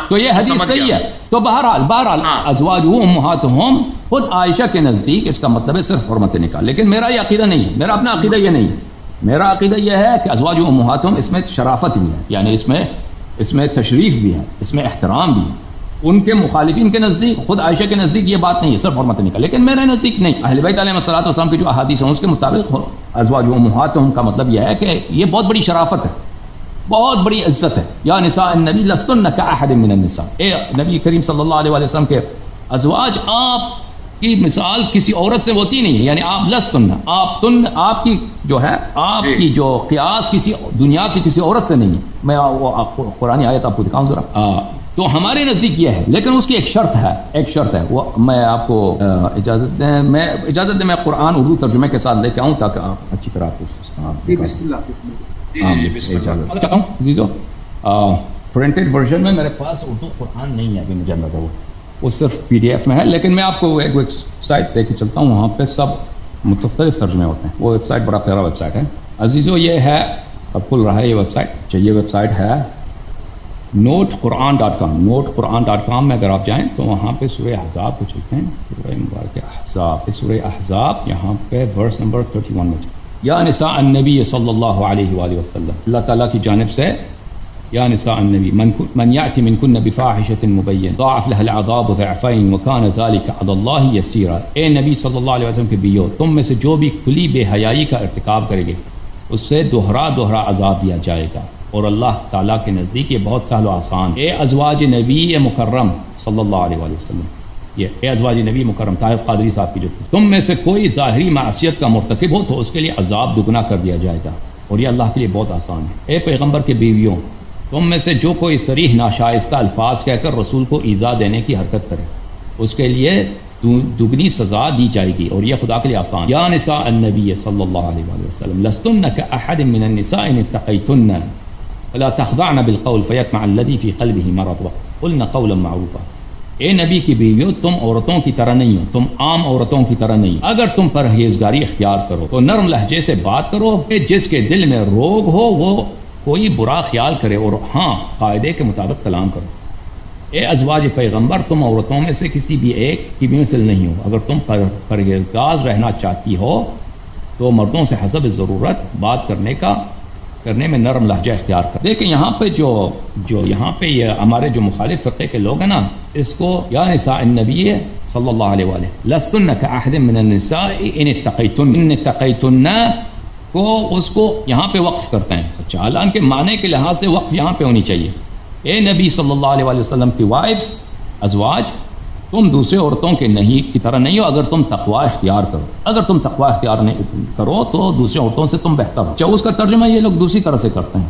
تو یہ حدیث صحیح ہے۔ تو بہرحال ازواجہ امہاتہم، خود عائشہ کے نزدیک اس کا مطلب ہے صرف حرمت نکاح، لیکن میرا یہ عقیدہ نہیں ہے، میرا اپنا عقیدہ یہ نہیں ہے، میرا عقیدہ یہ ہے کہ ازواجہ امہاتہم اس میں شرافت بھی ہے، یعنی اس میں تشریف بھی ہے، اس میں احترام بھی ہے۔ ان کے مخالفین کے نزدیک، خود عائشہ کے نزدیک یہ بات نہیں ہے، صرف حرمت نکاح، لیکن میرے نزدیک نہیں۔ اہل بیت علیہ الصلوۃ والسلام کی جو احادیث ہیں اس کے مطابق ازواجہ امہاتہم کا مطلب یہ ہے کہ یہ بہت بڑی شرافت ہے، بہت بڑی عزت ہے۔ یا نساء النبی لستن کاحد من النساء، اے نبی کریم صلی اللہ علیہ وسلم کے ازواج، آپ کی مثال کسی عورت سے ہوتی نہیں ہے، یعنی آپ لستن، آپ کی جو ہے، آپ کی جو قیاس کسی دنیا کی کسی عورت سے نہیں ہے۔ میں وہ قرآن آیت آپ کو دکھاؤں ذرا۔ تو ہمارے نزدیک یہ ہے، لیکن اس کی ایک شرط ہے، وہ میں آپ کو اجازت دیں میں قرآن اردو ترجمے کے ساتھ لے کے آؤں تاکہ آپ اچھی طرح پرنٹڈ ورژن میں میرے پاس اردو قرآن نہیں ہے ابھی، مجھے اندازہ وہ صرف PDF میں ہے، لیکن میں آپ کو ایک ویب سائٹ دے کے چلتا ہوں، وہاں پہ سب مختلف ترجمے ہوتے ہیں۔ وہ ویب سائٹ بڑا پیارا ویب سائٹ ہے عزیزو، یہ ہے، اب کھل رہا ہے یہ ویب سائٹ۔ اچھا، یہ ویب سائٹ ہے notequran.com، notequran.com میں اگر آپ جائیں تو وہاں پہ سورہ احزاب کو چلتے ہیں، سورہ مبارک احزاب، سورہ احزاب، یہاں پہ ورس نمبر 31 میں یا نساء النبی صلی اللہ علیہ وآلہ وسلم، اللہ تعالیٰ کی جانب سے یا نساء النبی من یأتی منکن بفاحشۃ مبین ضاعف لها العذاب ضعفین وکان ذلک علی اللہ یسیرا، اے نبی صلی اللہ علیہ وسلم کے بیو، تم میں سے جو بھی کھلی بے حیائی کا ارتکاب کرے گے اس سے دوہرا عذاب دیا جائے گا، اور اللہ تعالیٰ کے نزدیک یہ بہت سہل و آسان. اے ازواج نبی مکرم صلی اللہ علیہ وآلہ وسلم، یہ اے ازواج نبی مکرم طاہر قادری صاحب کی جو تم میں سے کوئی ظاہری معصیت کا مرتکب ہو تو اس کے لیے عذاب دگنا کر دیا جائے گا، اور یہ اللہ کے لیے بہت آسان ہے. اے پیغمبر کے بیویوں، تم میں سے جو کوئی صریح ناشائستہ الفاظ کہہ کر رسول کو ایذا دینے کی حرکت کرے اس کے لیے دگنی سزا دی جائے گی، اور یہ خدا کے لیے آسان. یا نساء النبی صلی اللہ علیہ وآلہ وسلم لستن کأحد من النساء ان اتقیتن فلا تخضعن بالقول فیطمع الذی فی قلبہ مرض وقلن قولا معروفا. اے نبی کی بیویوں، تم عورتوں کی طرح نہیں ہو، تم عام عورتوں کی طرح نہیں. اگر تم پرہیزگاری اختیار کرو تو نرم لہجے سے بات کرو کہ جس کے دل میں روگ ہو وہ کوئی برا خیال کرے، اور ہاں قاعدے کے مطابق کلام کرو. اے ازواج پیغمبر، تم عورتوں میں سے کسی بھی ایک کی بھی مثل نہیں ہو. اگر تم پرہیزگار رہنا چاہتی ہو تو مردوں سے حسب ضرورت بات کرنے میں نرم لہجہ اختیار کر. دیکھیں یہاں پہ جو یہاں پہ یہ ہمارے جو مخالف فرقے کے لوگ ہیں نا، اس کو یا نساء النبی صلی اللہ علیہ وآلہ لستن کأحد من النساء ان اتقیتن کو اس کو یہاں پہ وقف کرتے ہیں. اچھا، حالانکہ معنی کے لحاظ سے وقف یہاں پہ ہونی چاہیے. اے نبی صلی اللہ علیہ وآلہ وسلم کی وائفز، ازواج، تم دوسرے عورتوں کے کی طرح نہیں ہو اگر تم تقوی اختیار کرو. اگر تم تقوی اختیار نہیں کرو تو دوسرے عورتوں سے تم بہتر ہو. اچھا، اس کا ترجمہ یہ لوگ دوسری طرح سے کرتے ہیں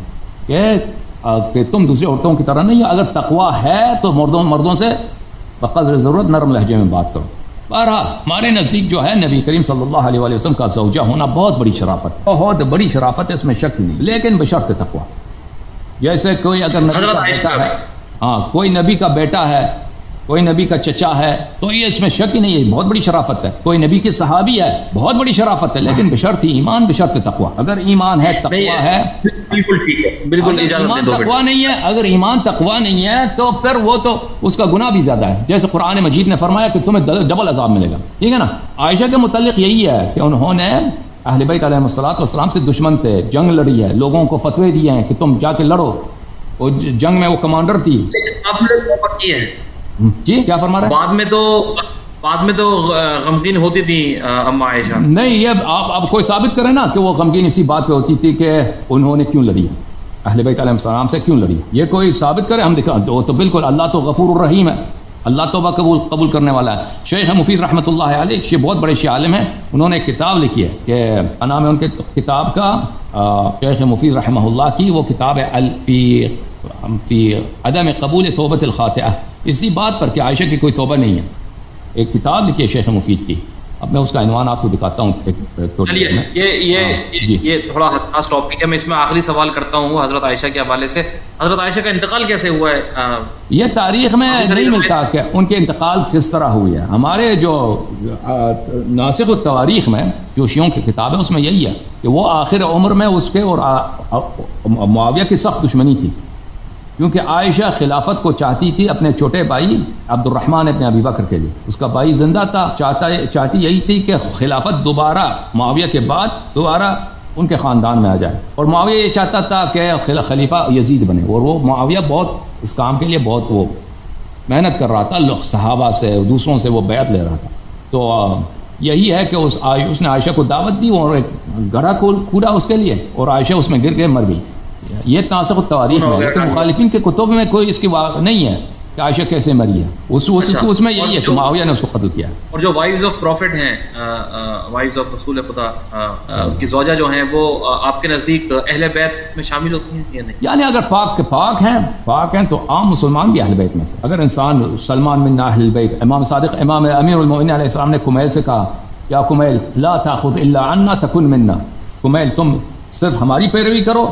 کہ تم دوسری عورتوں کی طرح نہیں ہو، اگر تقوی ہے تو مردوں سے بقدر ضرورت نرم لہجے میں بات کرو. بہرحال ہمارے نزدیک جو ہے نبی کریم صلی اللہ علیہ وآلہ وسلم کا زوجہ ہونا بہت بڑی شرافت، بہت بڑی شرافت ہے، اس میں شک نہیں، لیکن بشرط تقوی. جیسے کوئی اگر نبی کا بیٹا ہے، ہاں کوئی نبی کا بیٹا ہے، کوئی نبی کا چچا ہے، تو یہ اس میں شک ہی نہیں ہے، بہت بڑی شرافت ہے. کوئی نبی کے صحابی ہے، بہت بڑی شرافت ہے، لیکن بشرط ایمان، بشرط تقوی. اگر ایمان ہے، تقوی ہے، بالکل ٹھیک ہے، بالکل ایمان تقوی نہیں ہے، اگر ایمان تقوی نہیں ہے تو پھر وہ تو اس کا گناہ بھی زیادہ ہے. جیسے قرآن مجید نے فرمایا کہ تمہیں ڈبل عذاب ملے گا، ٹھیک ہے نا. عائشہ کے متعلق یہی ہے کہ انہوں نے اہل بیت علیہ السلام سے دشمن تھے، جنگ لڑی ہے، لوگوں کو فتوے دیے ہیں کہ تم جا کے لڑو، اور جنگ میں وہ کمانڈر تھی. آپ نے توبہ کی ہے جی کیا فرما رہے ہیں؟ بعد میں تو غمگین ہوتی تھی اما عائشہ. نہیں، یہ آپ کوئی ثابت کریں نا کہ وہ غمگین اسی بات پہ ہوتی تھی کہ انہوں نے کیوں لڑی، اہل بیت علیہ السلام سے کیوں لڑی. یہ کوئی ثابت کرے، ہم دکھا تو بالکل. اللہ تو غفور الرحیم ہے، اللہ توبہ قبول کرنے والا ہے. شیخ مفید رحمۃ اللہ علیہ یہ بہت بڑے شیخ عالم ہیں، انہوں نے ایک کتاب لکھی ہے کہ نام ہے ان کے کتاب کا شیخ مفید رحمہ اللہ کی، وہ کتاب ہے فی عدم قبول توبۃ الخاطئہ، اسی بات پر کہ عائشہ کی کوئی توبہ نہیں ہے. ایک کتاب لکھی ہے شیخ مفید کی. اب میں اس کا عنوان آپ کو دکھاتا ہوں. یہ تھوڑا حساس ٹاپک ہے. میں اس میں آخری سوال کرتا ہوں حضرت عائشہ کے حوالے سے. حضرت عائشہ کا انتقال کیسے ہوا ہے؟ یہ تاریخ میں نہیں ملتا کہ ان کے انتقال کس طرح ہوئی ہے. ہمارے جو ناسخ التواریخ میں جو شیعوں کی کتاب ہے اس میں یہی ہے کہ وہ آخر عمر میں اس کے اور معاویہ کی سخت دشمنی تھی، کیونکہ عائشہ خلافت کو چاہتی تھی اپنے چھوٹے بھائی عبد الرحمن ابن ابی بکر کے لیے. اس کا بھائی زندہ تھا، چاہتی یہی تھی کہ خلافت دوبارہ معاویہ کے بعد دوبارہ ان کے خاندان میں آ جائے، اور معاویہ یہ چاہتا تھا کہ خلیفہ یزید بنے، اور وہ معاویہ بہت اس کام کے لیے بہت وہ محنت کر رہا تھا، صحابہ سے دوسروں سے وہ بیعت لے رہا تھا. تو یہی ہے کہ اس نے عائشہ کو دعوت دی اور ایک گڑھا کودا اس کے لیے، اور عائشہ اس میں گر کے مر گئی. یہ ناسخ التواریخ میں، لیکن مخالفین کے کتب میں کوئی اس کی نہیں ہے کہ عائشہ کیسے مری ہے. اس میں یہی ہے کہ معاویہ نے اس کو قتل کیا. اور جو وائفز آف پروفٹ ہیں، وائفز آف رسول خدا کی زوجہ جو ہیں، وہ آپ کے نزدیک اہل بیت میں شامل ہوتی ہیں یا نہیں؟ یعنی اگر پاک ہیں تو عام مسلمان بھی اہل بیت میں سے. اگر انسان سلمان من اہل البیت، امام صادق امام امیر المؤمنین علیہ السلام نے کمیل سے کہا، یا کمیل لا تاخذ الا عنا تکن منا، کمیل تم صرف ہماری پیروی کرو،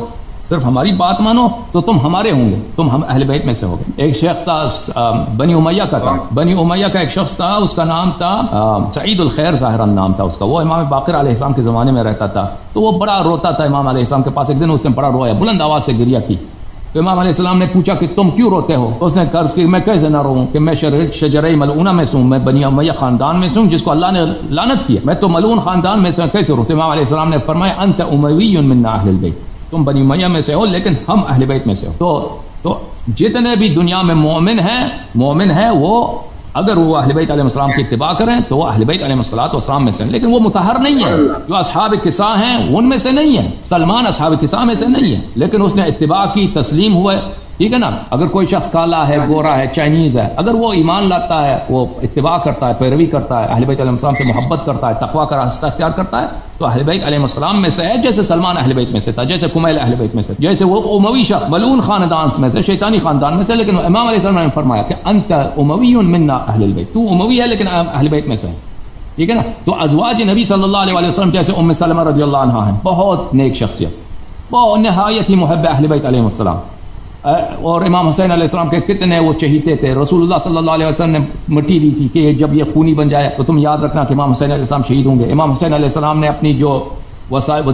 صرف ہماری بات مانو تو تم ہمارے ہوں گے، تم ہم اہل بیت میں سے ہو گے. ایک شخص تھا بنی امیہ کا تھا، بنی امیہ کا ایک شخص تھا، اس کا نام تھا سعید الخیر ظاہرا نام تھا اس کا. وہ امام باقر علیہ السلام کے زمانے میں رہتا تھا. تو وہ بڑا روتا تھا امام علیہ السلام کے پاس. ایک دن اس نے بڑا رویا، بلند آواز سے گریہ کی. تو امام علیہ السلام نے پوچھا کہ تم کیوں روتے ہو؟ تو اس نے قرض کی میں کیسے نہ روؤں کہ میں شجرہ ملعونہ میں سے ہوں، میں بنی امیہ خاندان میں سے ہوں جس کو اللہ نے لعنت کیا، میں تو ملعون خاندان میں سے کیسے روتے؟ امام علیہ السلام نے فرمایا انت اموی من اہل البیت، تم بنی امیہ میں سے ہو لیکن ہم اہل بیت میں سے ہو. تو جتنے بھی دنیا میں مومن ہیں وہ اگر وہ اہل بیت علیہ السلام کی اتباع کریں تو وہ اہل بیت علیہ السلام میں سے ہیں، لیکن وہ مطہر نہیں ہے. جو اصحاب کساء ہیں ان میں سے نہیں ہے. سلمان اصحاب کساء میں سے نہیں ہے، لیکن اس نے اتباع کی، تسلیم ہوئے. ٹھیک ہے نا. اگر کوئی شخص کالا ہے، گورا ہے، چائنیز ہے، اگر وہ ایمان لاتا ہے، وہ اتباع کرتا ہے، پیروی کرتا ہے، اہل بیت علیہ السلام سے محبت کرتا ہے، تقویٰ کا راستہ اختیار کرتا ہے، تو اہل بیت علیہ السلام میں سے ہے. جیسے سلمان اہل بیت میں سے تھا، جیسے کمیل اہل بیت میں سے، جیسے وہ اموی شخص ملعون خاندان میں سے، شیطانی خاندان میں سے، لیکن امام علیہ السلام نے فرمایا کہ انت اموی منا اہل البیت، تو اموی ہے لیکن اہل بیت میں سے ہے. ٹھیک ہے نا. تو ازواج نبی صلی اللہ علیہ وسلم جیسے ام سلمہ رضی اللہ عنہا ہیں، بہت نیک شخصیت، بہت نہایت ہی محب اہل بیت علیہ السلام. اور امام حسین علیہ السلام کے کتنے وہ چہیتے تھے. رسول اللہ صلی اللہ علیہ وسلم نے مٹی دی تھی کہ جب یہ خونی بن جائے تو تم یاد رکھنا کہ امام حسین علیہ السلام شہید ہوں گے. امام حسین علیہ السلام نے اپنی جو وسائل